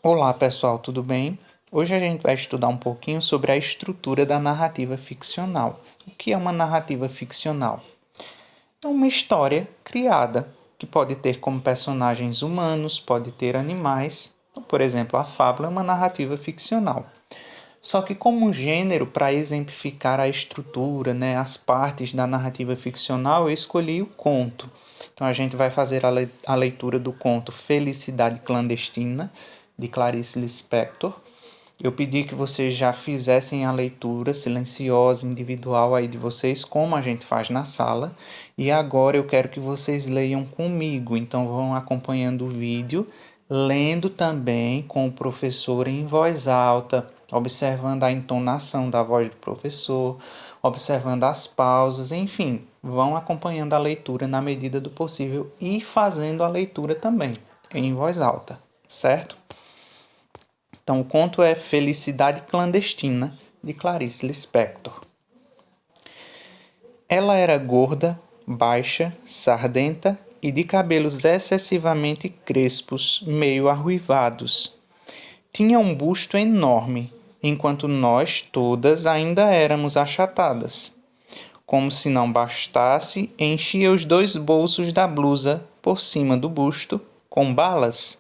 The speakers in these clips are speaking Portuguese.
Olá pessoal, tudo bem? Hoje a gente vai estudar um pouquinho sobre a estrutura da narrativa ficcional. O que é uma narrativa ficcional? É uma história criada que pode ter como personagens humanos, pode ter animais. Por exemplo, a fábula é uma narrativa ficcional. Só que como gênero, para exemplificar a estrutura, as partes da narrativa ficcional, eu escolhi o conto. Então a gente vai fazer a leitura do conto Felicidade Clandestina, de Clarice Lispector. Eu pedi que vocês já fizessem a leitura silenciosa, individual aí de vocês, como a gente faz na sala. E agora eu quero que vocês leiam comigo. Então vão acompanhando o vídeo, lendo também com o professor em voz alta, observando a entonação da voz do professor, observando as pausas, enfim, vão acompanhando a leitura na medida do possível e fazendo a leitura também em voz alta, certo? Então, o conto é Felicidade Clandestina, de Clarice Lispector. Ela era gorda, baixa, sardenta e de cabelos excessivamente crespos, meio arruivados. Tinha um busto enorme, enquanto nós todas ainda éramos achatadas. Como se não bastasse, enchia os dois bolsos da blusa, por cima do busto, com balas.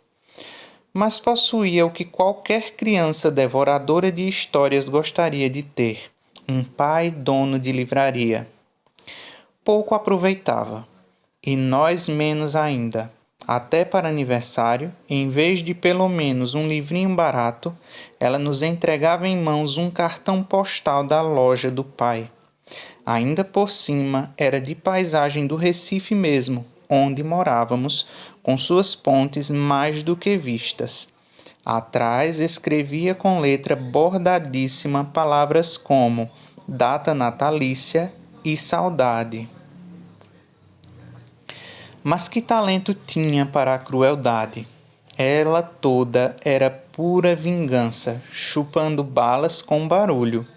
Mas possuía o que qualquer criança devoradora de histórias gostaria de ter: um pai dono de livraria. Pouco aproveitava, e nós menos ainda. Até para aniversário, em vez de pelo menos um livrinho barato, ela nos entregava em mãos um cartão postal da loja do pai. Ainda por cima, era de paisagem do Recife mesmo, onde morávamos, com suas pontes mais do que vistas. Atrás escrevia com letra bordadíssima palavras como data natalícia e saudade. Mas que talento tinha para a crueldade! Ela toda era pura vingança, chupando balas com barulho.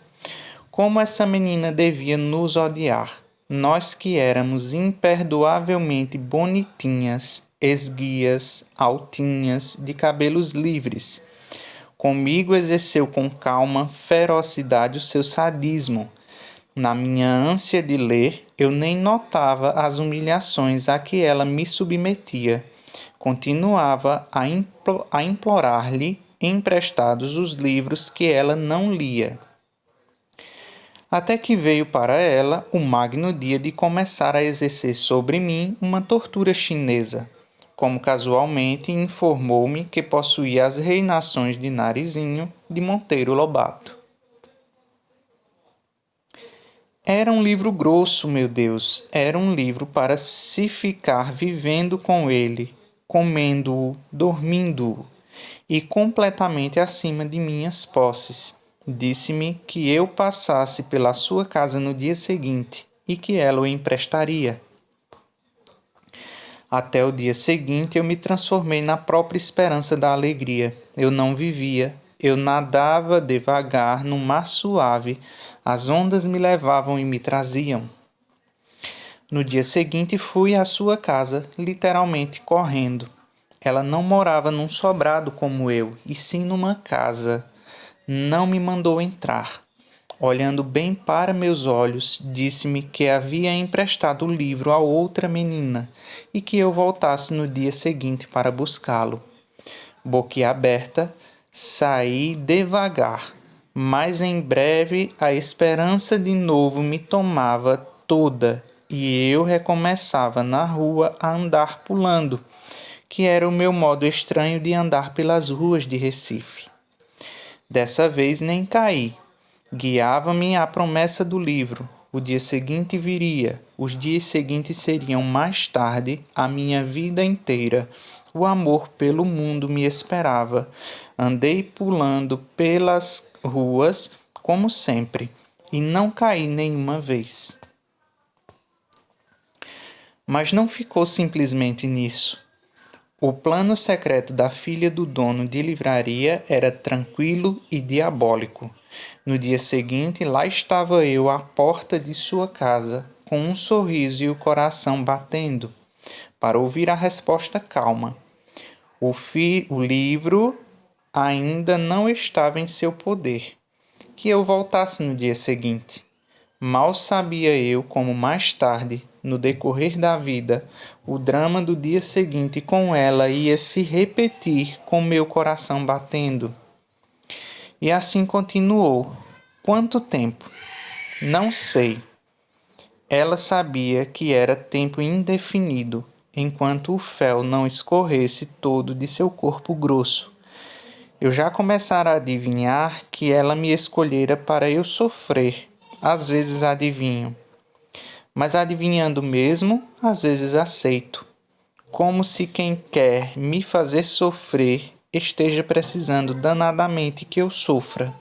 Como essa menina devia nos odiar, nós que éramos imperdoavelmente bonitinhas, esguias, altinhas, de cabelos livres. Comigo exerceu com calma, ferocidade o seu sadismo. Na minha ânsia de ler, eu nem notava as humilhações a que ela me submetia. Continuava a implorar-lhe emprestados os livros que ela não lia. Até que veio para ela o magno dia de começar a exercer sobre mim uma tortura chinesa, como casualmente informou-me que possuía as reinações de Narizinho de Monteiro Lobato. Era um livro grosso, meu Deus, era um livro para se ficar vivendo com ele, comendo-o, dormindo-o, e completamente acima de minhas posses. Disse-me que eu passasse pela sua casa no dia seguinte e que ela o emprestaria. Até o dia seguinte eu me transformei na própria esperança da alegria. Eu não vivia, eu nadava devagar no mar suave, as ondas me levavam e me traziam. No dia seguinte fui à sua casa, literalmente correndo. Ela não morava num sobrado como eu, e sim numa casa. Não me mandou entrar. Olhando bem para meus olhos, disse-me que havia emprestado o livro a outra menina e que eu voltasse no dia seguinte para buscá-lo. Boquiaberta, saí devagar, mas em breve a esperança de novo me tomava toda e eu recomeçava na rua a andar pulando, que era o meu modo estranho de andar pelas ruas de Recife. Dessa vez nem caí. Guiava-me a promessa do livro. O dia seguinte viria, os dias seguintes seriam mais tarde, a minha vida inteira. O amor pelo mundo me esperava. Andei pulando pelas ruas, como sempre, e não caí nenhuma vez. Mas não ficou simplesmente nisso. O plano secreto da filha do dono de livraria era tranquilo e diabólico. No dia seguinte, lá estava eu à porta de sua casa, com um sorriso e o coração batendo, para ouvir a resposta calma. O livro ainda não estava em seu poder, que eu voltasse no dia seguinte. Mal sabia eu como mais tarde, no decorrer da vida, o drama do dia seguinte com ela ia se repetir com meu coração batendo. E assim continuou. Quanto tempo? Não sei. Ela sabia que era tempo indefinido, enquanto o fel não escorresse todo de seu corpo grosso. Eu já começara a adivinhar que ela me escolhera para eu sofrer. Às vezes adivinho, mas adivinhando mesmo, às vezes aceito, como se quem quer me fazer sofrer esteja precisando danadamente que eu sofra.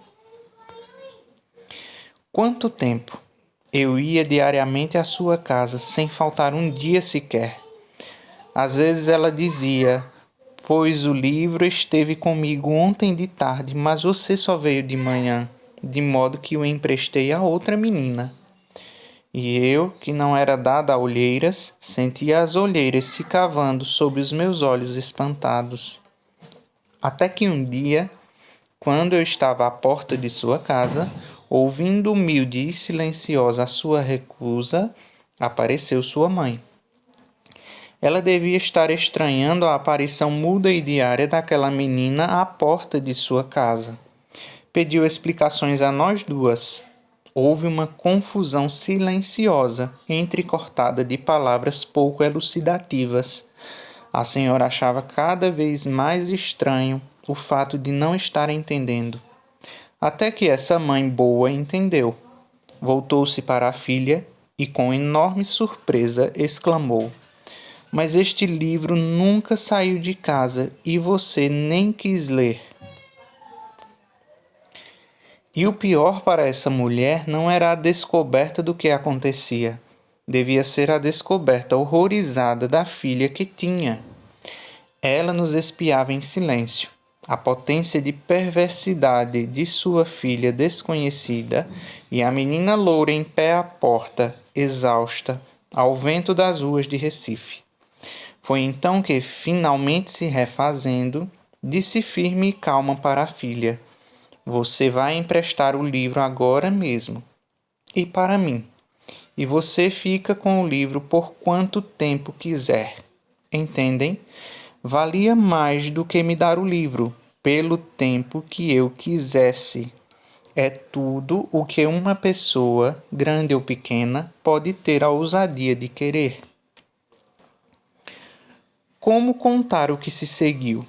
Quanto tempo? Eu ia diariamente à sua casa, sem faltar um dia sequer. Às vezes ela dizia: pois o livro esteve comigo ontem de tarde, mas você só veio de manhã, de modo que o emprestei a outra menina. E eu, que não era dada a olheiras, sentia as olheiras se cavando sob os meus olhos espantados. Até que um dia, quando eu estava à porta de sua casa, ouvindo humilde e silenciosa a sua recusa, apareceu sua mãe. Ela devia estar estranhando a aparição muda e diária daquela menina à porta de sua casa. Pediu explicações a nós duas. Houve uma confusão silenciosa, entrecortada de palavras pouco elucidativas. A senhora achava cada vez mais estranho o fato de não estar entendendo. Até que essa mãe boa entendeu. Voltou-se para a filha e, com enorme surpresa, exclamou: mas este livro nunca saiu de casa e você nem quis ler. E o pior para essa mulher não era a descoberta do que acontecia. Devia ser a descoberta horrorizada da filha que tinha. Ela nos espiava em silêncio. A potência de perversidade de sua filha desconhecida e a menina loura em pé à porta, exausta, ao vento das ruas de Recife. Foi então que, finalmente se refazendo, disse firme e calma para a filha: você vai emprestar o livro agora mesmo. E para mim. E você fica com o livro por quanto tempo quiser. Entendem? Valia mais do que me dar o livro, pelo tempo que eu quisesse. É tudo o que uma pessoa, grande ou pequena, pode ter a ousadia de querer. Como contar o que se seguiu?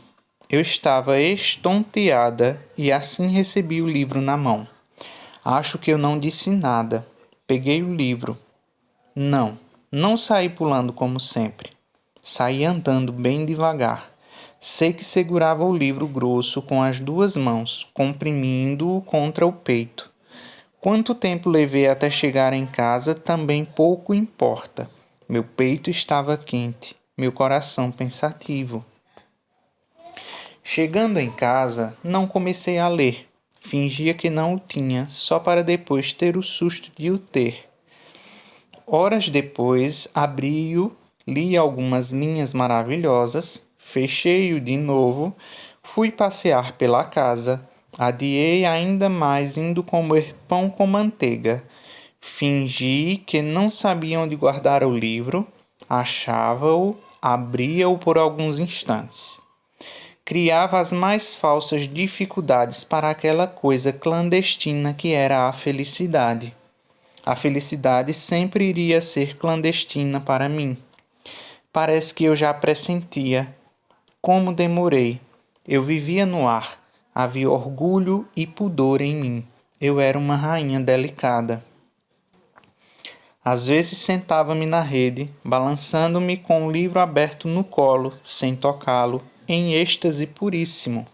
Eu estava estonteada e assim recebi o livro na mão. Acho que eu não disse nada. Peguei o livro. Não saí pulando como sempre. Saí andando bem devagar. Sei que segurava o livro grosso com as duas mãos, comprimindo-o contra o peito. Quanto tempo levei até chegar em casa também pouco importa. Meu peito estava quente, meu coração pensativo. Chegando em casa, não comecei a ler. Fingia que não o tinha, só para depois ter o susto de o ter. Horas depois, abri-o, li algumas linhas maravilhosas, fechei-o de novo, fui passear pela casa, adiei ainda mais indo comer pão com manteiga. Fingi que não sabia onde guardar o livro, achava-o, abria-o por alguns instantes. Criava as mais falsas dificuldades para aquela coisa clandestina que era a felicidade. A felicidade sempre iria ser clandestina para mim. Parece que eu já pressentia. Como demorei. Eu vivia no ar. Havia orgulho e pudor em mim. Eu era uma rainha delicada. Às vezes sentava-me na rede, balançando-me com o livro aberto no colo, sem tocá-lo, em êxtase puríssimo.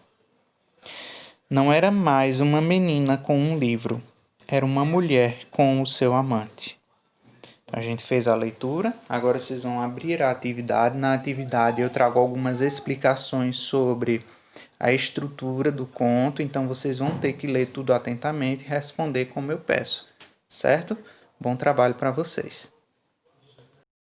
Não era mais uma menina com um livro, era uma mulher com o seu amante. A gente fez a leitura, agora vocês vão abrir a atividade. Na atividade eu trago algumas explicações sobre a estrutura do conto, então vocês vão ter que ler tudo atentamente e responder como eu peço, certo? Bom trabalho para vocês.